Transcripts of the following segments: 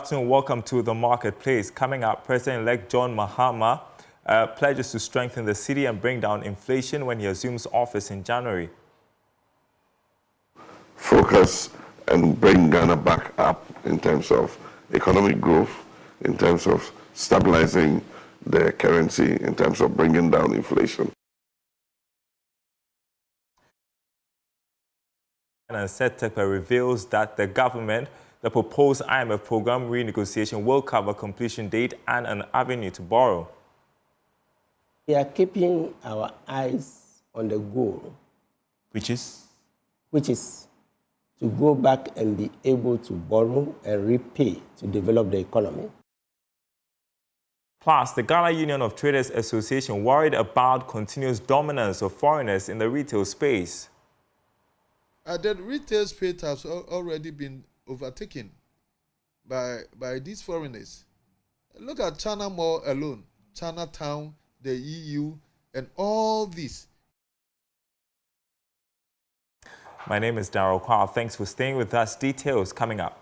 afternoon. Welcome to the Marketplace. Coming up, President-elect John Mahama pledges to strengthen the city and bring down inflation when he assumes office in January. Focus and bring Ghana back up in terms of economic growth, in terms of stabilizing the currency, in terms of bringing down inflation. And Terkper reveals that the proposed IMF program renegotiation will cover completion date and an avenue to borrow. We are keeping our eyes on the goal, which is to go back and be able to borrow and repay to develop the economy. Plus, the Ghana Union of Traders Association worried about continuous dominance of foreigners in the retail space. The retail space has already been overtaken by these foreigners. Look at China Mall alone, Chinatown, the EU, and all this. My name is Darryl Kwao. Thanks for staying with us. Details coming up.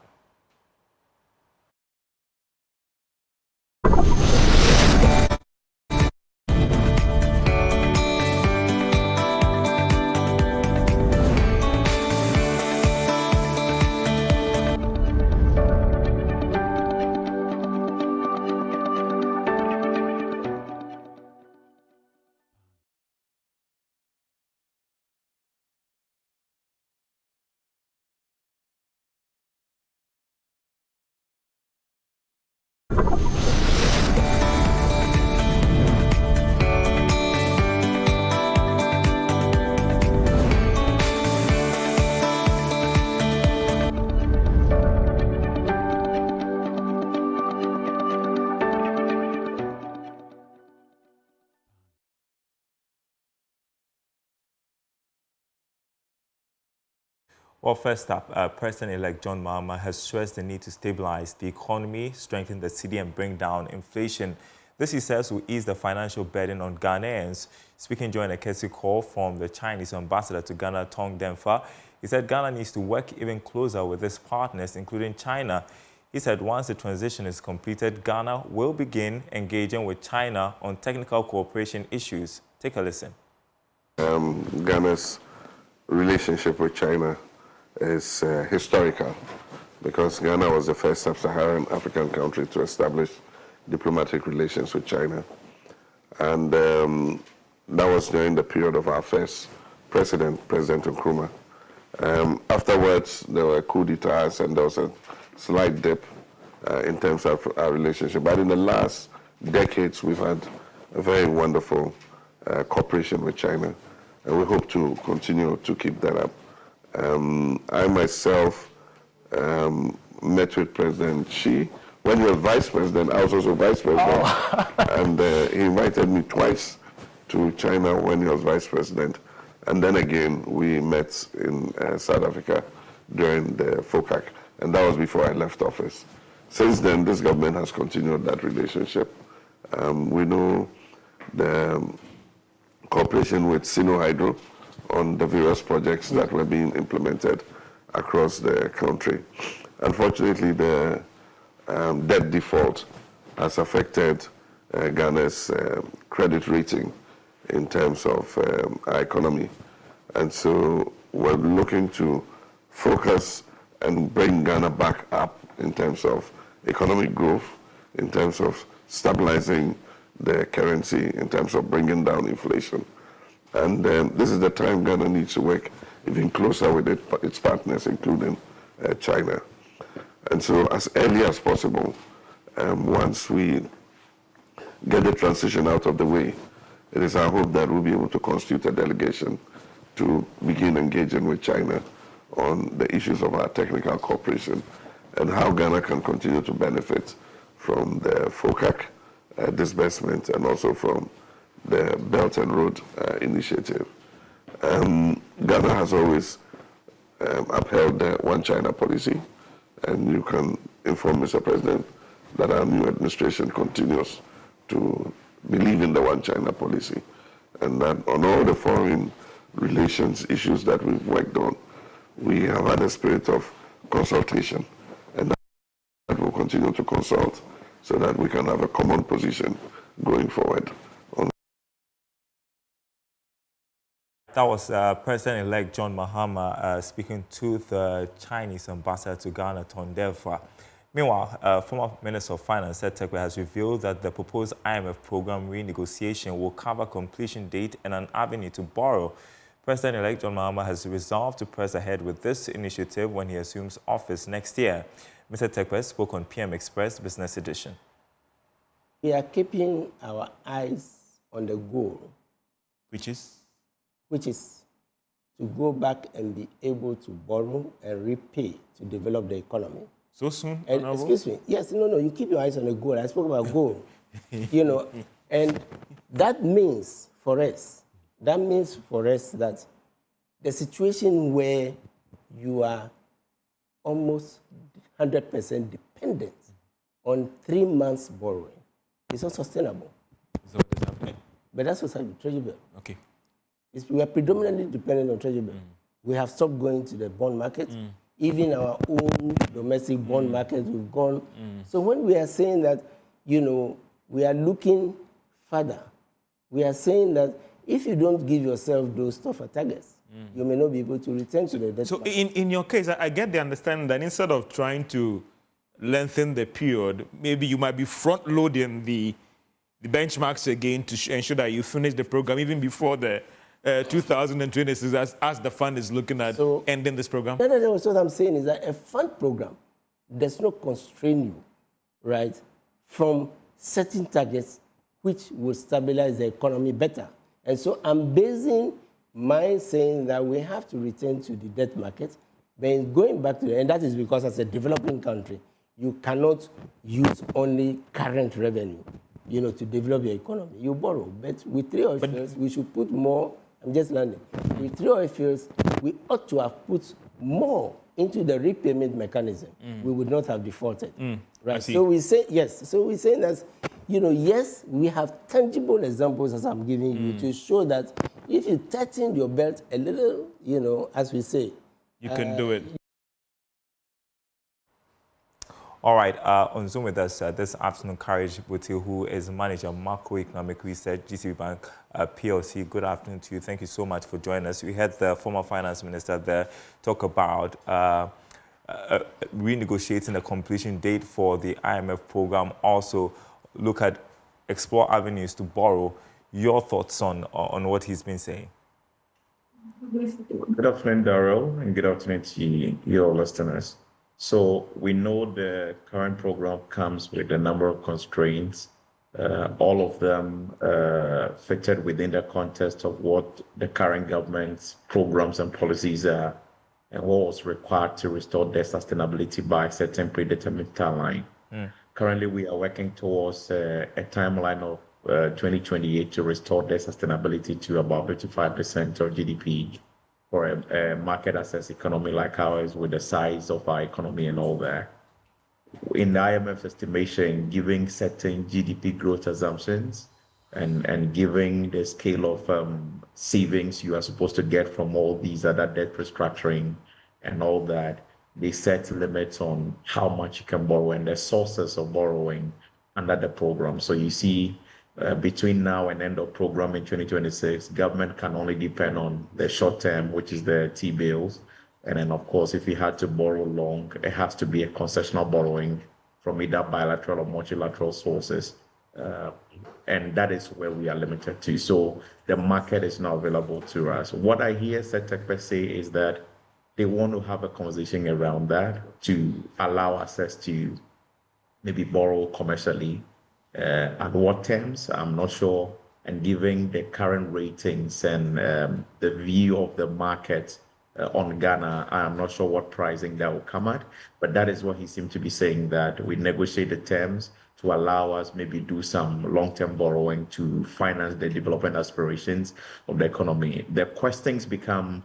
Well, first up, President-elect John Mahama has stressed the need to stabilize the economy, strengthen the city, and bring down inflation. This, he says, will ease the financial burden on Ghanaians. Speaking during a courtesy call from the Chinese ambassador to Ghana, Tong Denfa, he said Ghana needs to work even closer with its partners, including China. He said once the transition is completed, Ghana will begin engaging with China on technical cooperation issues. Take a listen. Ghana's relationship with China is historical because Ghana was the first sub-Saharan African country to establish diplomatic relations with China. And that was during the period of our first president, President Nkrumah. Afterwards, there were coup d'etats and there was a slight dip in terms of our relationship. But in the last decades, we've had a very wonderful cooperation with China, and we hope to continue to keep that up. I myself met with President Xi. When he was vice president, I was also vice president. Oh. And he invited me twice to China when he was vice president. And then again, we met in South Africa during the FOCAC. And that was before I left office. Since then, this government has continued that relationship. We know the cooperation with Sino Hydro on the various projects that were being implemented across the country. Unfortunately, the debt default has affected Ghana's credit rating in terms of our economy. And so we're looking to focus and bring Ghana back up in terms of economic growth, in terms of stabilizing the currency, in terms of bringing down inflation. And this is the time Ghana needs to work even closer with its partners, including China. And so as early as possible, once we get the transition out of the way, it is our hope that we'll be able to constitute a delegation to begin engaging with China on the issues of our technical cooperation and how Ghana can continue to benefit from the FOCAC disbursement and also from the Belt and Road Initiative. Ghana has always upheld the One China policy, and you can inform Mr. President that our new administration continues to believe in the One China policy, and that on all the foreign relations issues that we've worked on, we have had a spirit of consultation, and that will continue to consult so that we can have a common position going forward. That was President-elect John Mahama speaking to the Chinese ambassador to Ghana, Terkper. Meanwhile, former Minister of Finance, Terkper, has revealed that the proposed IMF program renegotiation will cover completion date and an avenue to borrow. President-elect John Mahama has resolved to press ahead with this initiative when he assumes office next year. Mr. Terkper spoke on PM Express Business Edition. We are keeping our eyes on the goal, Which is to go back and be able to borrow and repay to develop the economy. so soon? And excuse me, yes, no, you keep your eyes on the goal. I spoke about goal, and that means for us that the situation where you are almost 100% dependent on 3 months borrowing is not sustainable. Is that what is happening? But that's what's happening, Treasury bill. Okay. We are predominantly dependent on Treasury bill. We have stopped going to the bond market. Even our own domestic bond market, we've gone. So when we are saying that, we are looking further, we are saying that if you don't give yourself those tougher targets, you may not be able to return to the debt. So in your case, I get the understanding that instead of trying to lengthen the period, maybe you might be front-loading the benchmarks again to ensure that you finish the program even before the 2026 as the fund is looking at ending this program? No, what I'm saying is that a fund program does not constrain you, right, from setting targets which will stabilize the economy better. And so I'm basing my saying that we have to return to the debt market, but going back to and that is because as a developing country, you cannot use only current revenue, to develop your economy. You borrow, but with 3 oil fields, we should put more. I'm just landing. With 3 oil fields, we ought to have put more into the repayment mechanism. We would not have defaulted. Right. So we say yes. So we're saying that, yes, we have tangible examples as I'm giving you to show that if you tighten your belt a little, as we say, you can do it. All right, on Zoom with us this afternoon, Courage Buti, who is manager of Macroeconomic Research, GCB Bank PLC. Good afternoon to you. Thank you so much for joining us. We had the former finance minister there talk about renegotiating the completion date for the IMF program. Also, explore avenues to borrow. Your thoughts on what he's been saying? Good afternoon, Darrell, and good afternoon to your listeners. So we know the current program comes with a number of constraints, all of them fitted within the context of what the current government's programs and policies are and what was required to restore their sustainability by a certain predetermined timeline. Currently, we are working towards a timeline of 2028 to restore their sustainability to about 55% of GDP. For a market access economy like ours with the size of our economy and all that. In the IMF estimation, giving certain GDP growth assumptions and giving the scale of savings you are supposed to get from all these other debt restructuring and all that, they set limits on how much you can borrow and the sources of borrowing under the program. So you see, between now and end of program in 2026, government can only depend on the short term, which is the T-bills. And then, of course, if you had to borrow long, it has to be a concessional borrowing from either bilateral or multilateral sources. And that is where we are limited to. So the market is not available to us. What I hear Terkper say is that they want to have a conversation around that to allow access to maybe borrow commercially. At what terms, I'm not sure. And given the current ratings and the view of the market on Ghana, I'm not sure what pricing that will come at. But that is what he seemed to be saying, that we negotiate the terms to allow us maybe do some long-term borrowing to finance the development aspirations of the economy. The questions become,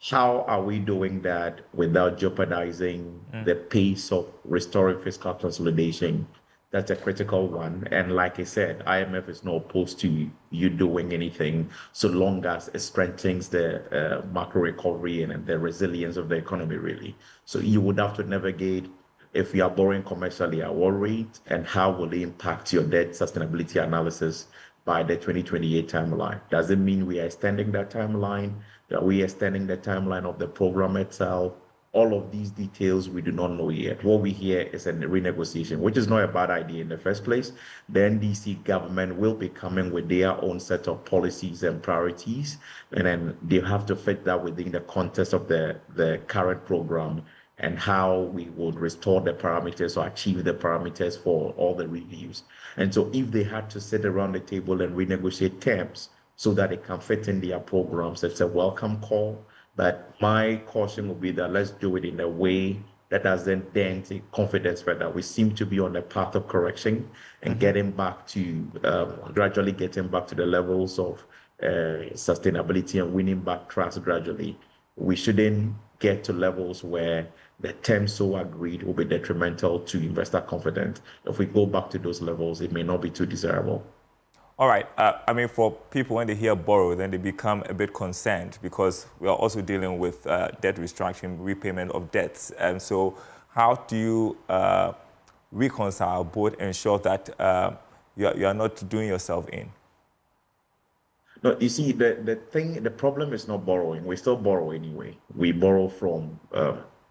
how are we doing that without jeopardizing the pace of restoring fiscal consolidation? That's a critical one. And like I said, IMF is not opposed to you doing anything so long as it strengthens the macro recovery and the resilience of the economy, really. So you would have to navigate if you are borrowing commercially at what rate, and how will it impact your debt sustainability analysis by the 2028 timeline? Does it mean we are extending that timeline? Are we extending the timeline of the program itself? All of these details we do not know yet. What we hear is a renegotiation, which is not a bad idea in the first place. The NDC government will be coming with their own set of policies and priorities, and then they have to fit that within the context of the current program and how we would restore the parameters or achieve the parameters for all the reviews. And so if they had to sit around the table and renegotiate terms so that it can fit in their programs, it's a welcome call. But my caution would be that let's do it in a way that doesn't dent the confidence further. We seem to be on a path of correction and getting back to, gradually getting back to the levels of sustainability and winning back trust gradually. We shouldn't get to levels where the terms so agreed will be detrimental to investor confidence. If we go back to those levels, it may not be too desirable. All right. I mean, for people, when they hear borrow, then they become a bit concerned because we are also dealing with debt restructuring, repayment of debts. And so how do you reconcile both, ensure that you are not doing yourself in? No, you see, the problem is not borrowing. We still borrow anyway. We borrow from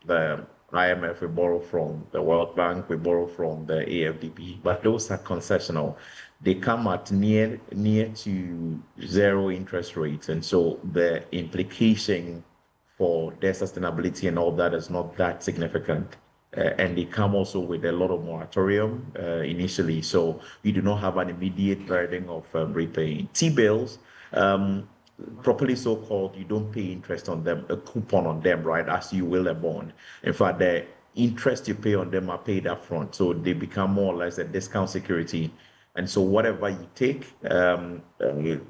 the IMF, we borrow from the World Bank, we borrow from the AFDB, but those are concessional. They come at near to zero interest rates, and so the implication for their sustainability and all that is not that significant. And they come also with a lot of moratorium initially, so you do not have an immediate burden of repaying. T-bills, properly so-called, you don't pay interest on them, a coupon on them, right, as you will a bond. In fact, the interest you pay on them are paid up front, so they become more or less a discount security. And so whatever you take, the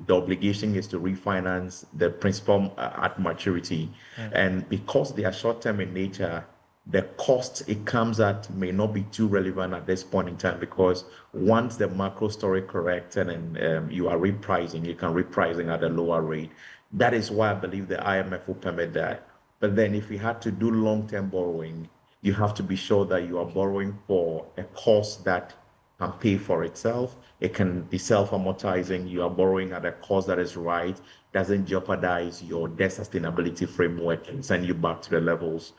obligation is to refinance the principal at maturity. And because they are short-term in nature, the cost it comes at may not be too relevant at this point in time, because once the macro story corrects and then you are repricing, you can repricing at a lower rate. That is why I believe the IMF will permit that. But then if you had to do long-term borrowing, you have to be sure that you are borrowing for a cost that can pay for itself. It can be self-amortizing. You are borrowing at a cost that is right, doesn't jeopardize your debt sustainability framework and send you back to the levels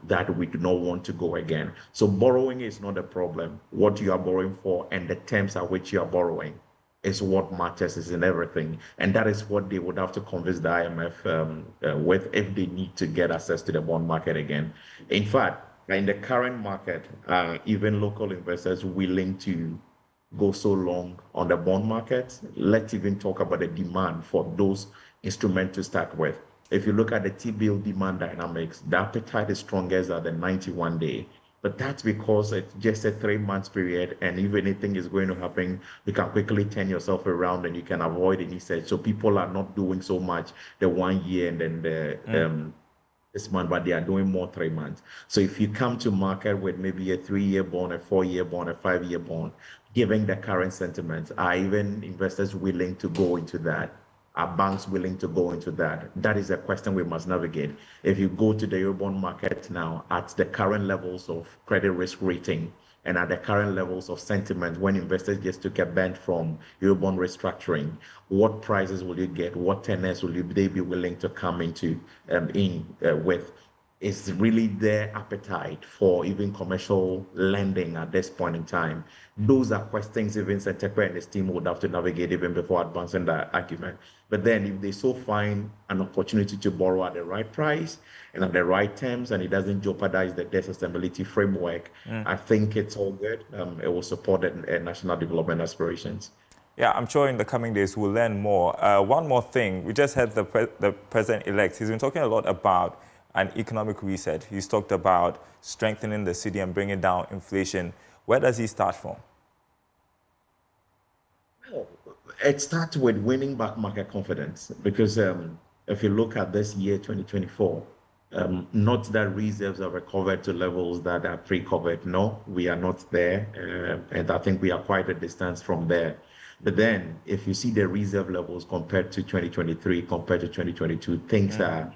that we do not want to go again. So borrowing is not a problem. What you are borrowing for and the terms at which you are borrowing is what matters, is in everything. And that is what they would have to convince the IMF with if they need to get access to the bond market again. In fact, in the current market, even local investors willing to go so long on the bond market. Let's even talk about the demand for those instruments to start with. If you look at the T-bill demand dynamics, the appetite is strongest at the 91-day. But that's because it's just a 3-month period, and if anything is going to happen, you can quickly turn yourself around and you can avoid any surge. So people are not doing so much the 1 year and then the this month, but they are doing more 3 months. So if you come to market with maybe a 3-year bond, a 4-year bond, a 5-year bond, given the current sentiments, are even investors willing to go into that? Are banks willing to go into that? That is a question we must navigate. If you go to the Eurobond market now at the current levels of credit risk rating and at the current levels of sentiment, when investors just took a bend from Eurobond restructuring, what prices will you get? What tenors will they be willing to come into with? Is really their appetite for even commercial lending at this point in time? Those are questions even Terkper and his team would have to navigate even before advancing that argument. But then if they so find an opportunity to borrow at the right price and at the right terms, and it doesn't jeopardize the debt sustainability framework, I think it's all good. It will support the national development aspirations. Yeah, I'm sure in the coming days we'll learn more. One more thing, we just had the president-elect. He's been talking a lot about an economic reset. He's talked about strengthening the city and bringing down inflation. Where does he start from? Well, it starts with winning back market confidence, because if you look at this year, 2024, not that reserves have recovered to levels that are pre-COVID. No, we are not there. And I think we are quite a distance from there. But then if you see the reserve levels compared to 2023, compared to 2022, things are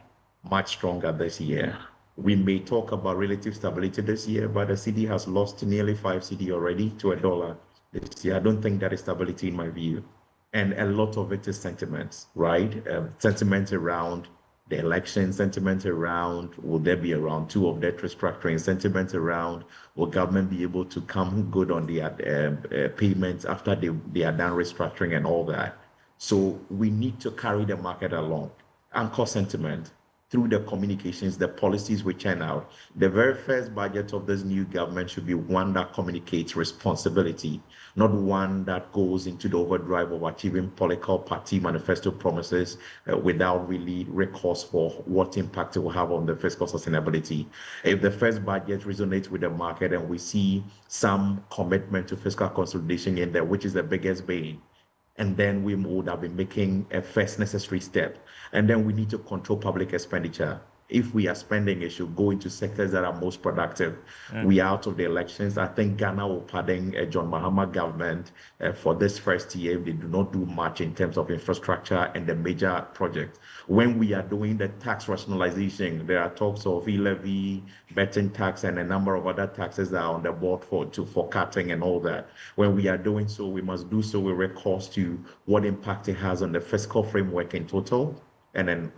much stronger this year. We may talk about relative stability this year, but the cedi has lost nearly 5 cedi already to a dollar this year. I don't think that is stability in my view. And a lot of it is sentiment, right? Sentiment around the election, sentiment around will there be around two of debt restructuring, sentiment around will government be able to come good on their payments after they are done restructuring and all that. So we need to carry the market along. Anchor sentiment through the communications, the policies we churn out. The very first budget of this new government should be one that communicates responsibility, not one that goes into the overdrive of achieving political party manifesto promises without really recourse for what impact it will have on the fiscal sustainability. If the first budget resonates with the market and we see some commitment to fiscal consolidation in there, which is the biggest bane, and then we would have been making a first necessary step. And then we need to control public expenditure. If we are spending, it should go into sectors that are most productive. We are out of the elections. I think Ghana will pardon John Mahama government for this first year if they do not do much in terms of infrastructure and the major projects. When we are doing the tax rationalization, there are talks of e-levy, betting tax, and a number of other taxes that are on the board for cutting and all that. When we are doing so, we must do so with recourse to what impact it has on the fiscal framework in total, and then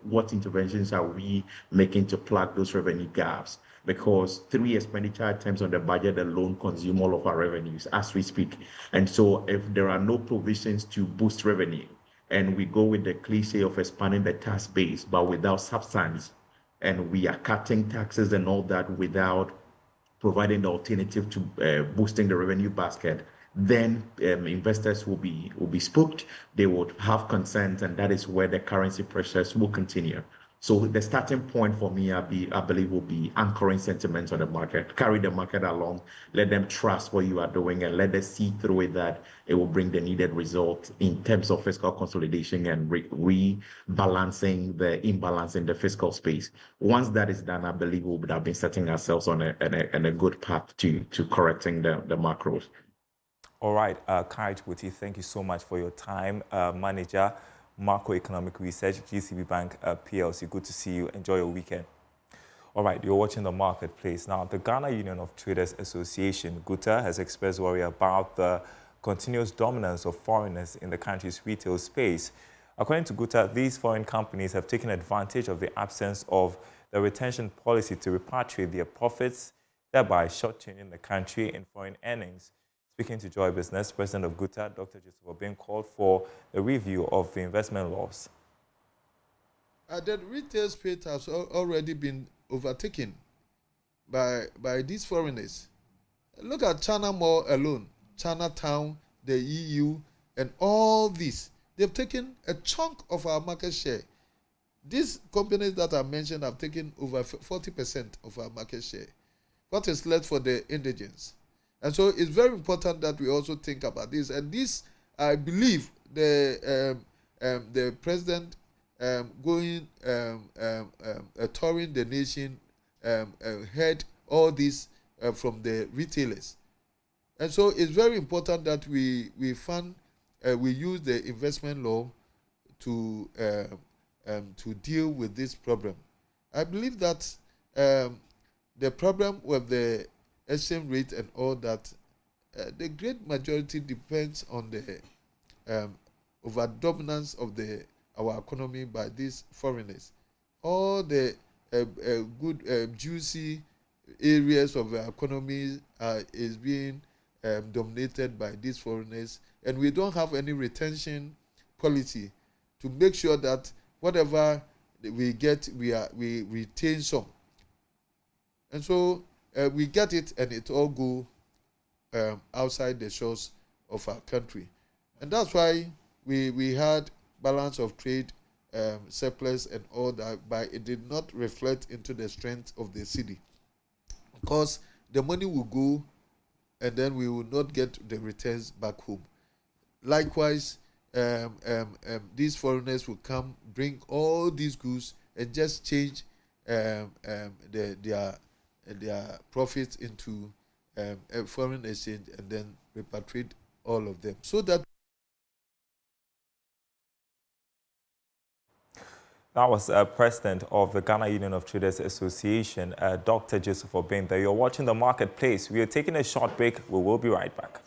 what interventions are we making to plug those revenue gaps? Because 3 expenditure items on the budget alone consume all of our revenues as we speak. And so if there are no provisions to boost revenue, and we go with the cliche of expanding the tax base, but without substance, and we are cutting taxes and all that without providing the alternative to boosting the revenue basket, then investors will be spooked. They would have concerns, and that is where the currency pressures will continue. So the starting point for me, I believe, will be anchoring sentiments on the market. Carry the market along, let them trust what you are doing, and let them see through it that it will bring the needed result in terms of fiscal consolidation and rebalancing the imbalance in the fiscal space. Once that is done, I believe we would have been setting ourselves on a good path to correcting the macros. All right, Kite Wuti, thank you so much for your time. Manager, Macroeconomic Research, GCB Bank PLC. Good to see you. Enjoy your weekend. All right, you're watching The Marketplace. Now, the Ghana Union of Traders Association, GUTA, has expressed worry about the continuous dominance of foreigners in the country's retail space. According to GUTA, these foreign companies have taken advantage of the absence of the retention policy to repatriate their profits, thereby shortchanging the country in foreign earnings. Speaking to Joy Business, President of GUTA, Dr. Joseph Obin, called for a review of the investment laws. The retail space has already been overtaken by these foreigners. Look at China Mall alone, Chinatown, the EU, and all this. They've taken a chunk of our market share. These companies that I mentioned have taken over 40% of our market share. What is left for the indigents? And so it's very important that we also think about this. And this, I believe, the president going touring the nation heard all this from the retailers. And so it's very important that we use the investment law to deal with this problem. I believe that the problem with the exchange rate and all that, the great majority depends on the over dominance of our economy by these foreigners. All the good juicy areas of the economy is being dominated by these foreigners, and we don't have any retention policy to make sure that whatever we get, we retain some. And so we get it, and it all go outside the shores of our country. And that's why we had balance of trade surplus and all that, but it did not reflect into the strength of the city, because the money will go and then we will not get the returns back home. Likewise, these foreigners will come, bring all these goods and just change their profits into a foreign exchange and then repatriate all of them, so that That was President of the Ghana Union of Traders Association, Dr. Joseph Obinda. You're watching The Marketplace. We are taking a short break. We will be right back.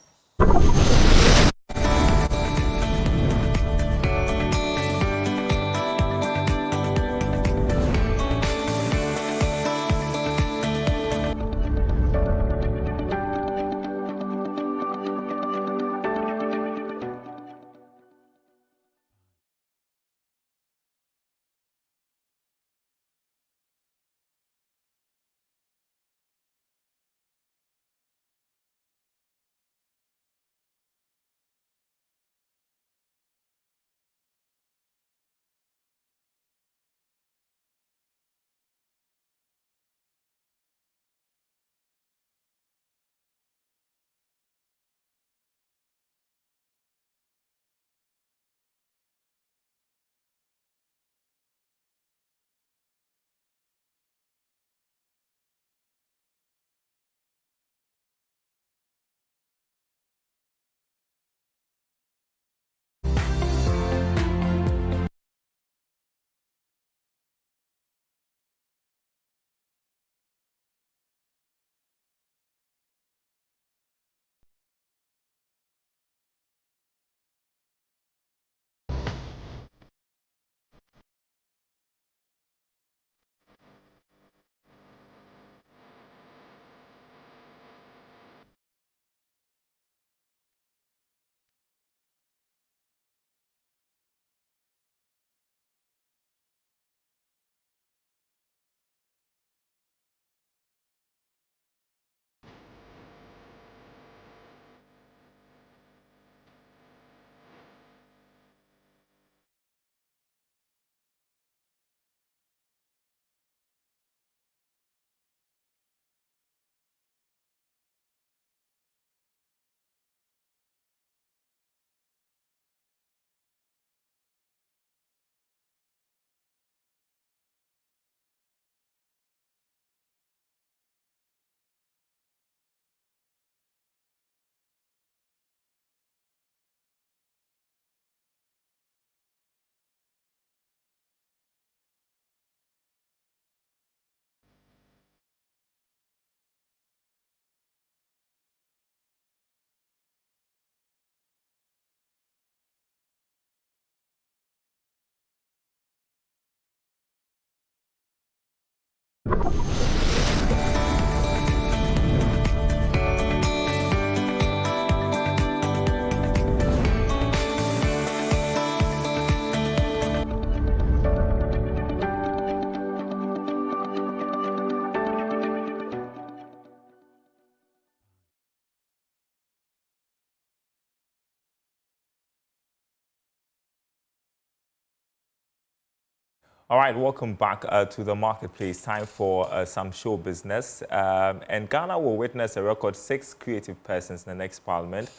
All right, welcome back to the marketplace. Time for some show business. And Ghana will witness a record 6 creative persons in the next parliament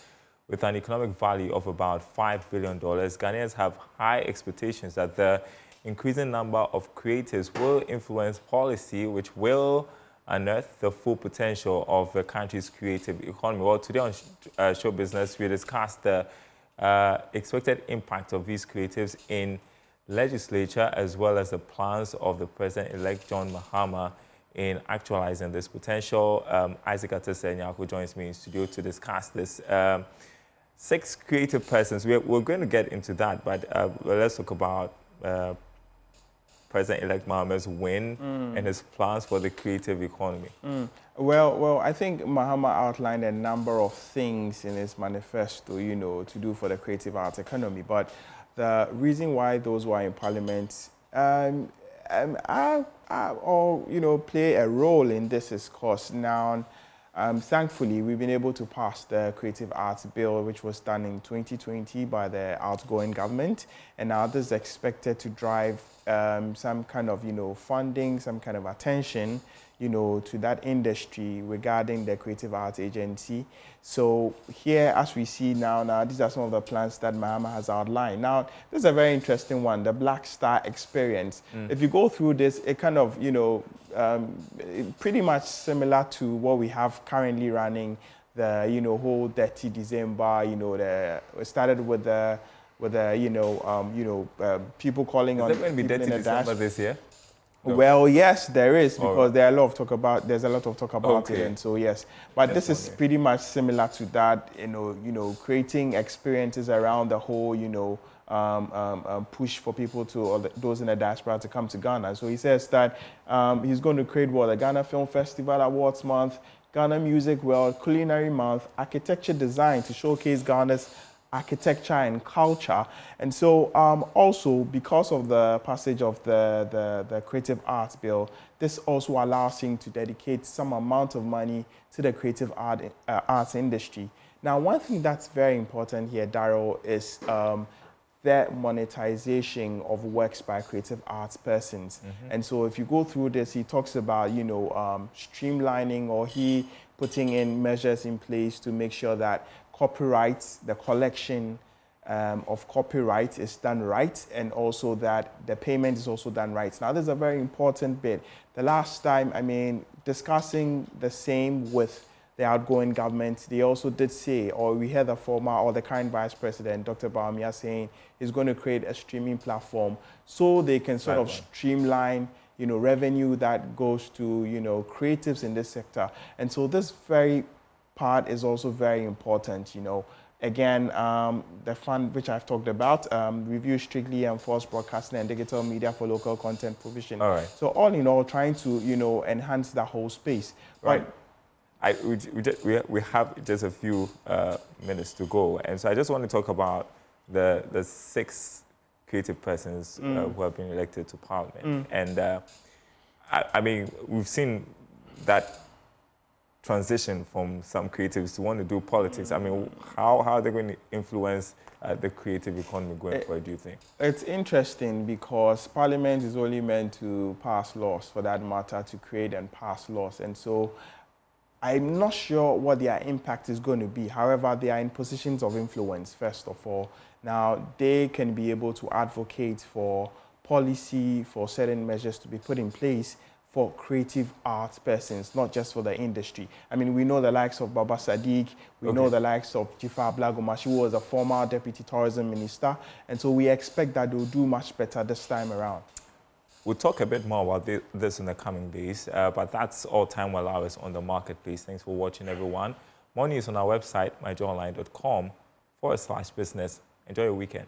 with an economic value of about $5 billion. Ghanaians have high expectations that the increasing number of creatives will influence policy, which will unearth the full potential of the country's creative economy. Well, today on show business, we discussed the expected impact of these creatives in legislature, as well as the plans of the President-elect John Mahama in actualizing this potential. Isaac Atese-Nyako joins me in studio to discuss this. 6 creative persons, we're going to get into that, but let's talk about President-elect Mahama's win and his plans for the creative economy. Well, I think Mahama outlined a number of things in his manifesto, to do for the creative arts economy, but the reason why those who are in parliament all, play a role in this is because now, thankfully, we've been able to pass the Creative Arts Bill, which was done in 2020 by the outgoing government, and now this is expected to drive some kind of, funding, some kind of attention, to that industry regarding the Creative Arts Agency. So here, as we see now, these are some of the plans that Mahama has outlined. Now, this is a very interesting one, the Black Star Experience. If you go through this, it kind of, pretty much similar to what we have currently running, the, whole Dirty December, it started with the with people calling on Is there going to be people in 30 the December dash. this year? No. Well, yes, there is, All because right. there's a lot of talk about it, Okay. and so yes. But Just this is wondering. pretty much similar to that, creating experiences around the whole, push for people to, or those in the diaspora to come to Ghana. So he says that he's going to create the Ghana Film Festival Awards Month, Ghana Music World, Culinary Month, Architecture Design to showcase Ghana's architecture and culture. And so also because of the passage of the Creative Arts Bill, this also allows him to dedicate some amount of money to the creative arts industry. Now, one thing that's very important here, Daryl, is the monetization of works by creative arts persons. And so if you go through this, he talks about, streamlining, or he putting in measures in place to make sure that copyrights, the collection of copyright is done right, and also that the payment is also done right. Now, this is a very important bit. The last time, discussing the same with the outgoing government, they also did say, or we heard the former or the current Vice President, Dr. Bawumia, saying he's going to create a streaming platform so they can sort of streamline, revenue that goes to, creatives in this sector. And so this very part is also very important, Again, the fund which I've talked about, review strictly enforced broadcasting and digital media for local content provision. All right. So all in all, trying to, enhance the whole space. Right. We have just a few minutes to go, and so I just want to talk about the 6 creative persons who have been elected to Parliament. And we've seen that transition from some creatives to want to do politics. How are they going to influence the creative economy going forward, do you think? It's interesting because Parliament is only meant to pass laws, for that matter, to create and pass laws. And so I'm not sure what their impact is going to be. However, they are in positions of influence, first of all. Now, they can be able to advocate for policy, for certain measures to be put in place for creative arts persons, not just for the industry. We know the likes of Baba Sadiq, we know the likes of Jifa Blagoma, who was a former Deputy Tourism Minister, and so we expect that they'll do much better this time around. We'll talk a bit more about this in the coming days, but that's all time will allow us on the marketplace. Thanks for watching, everyone. More news on our website, myjoyonline.com/business. Enjoy your weekend.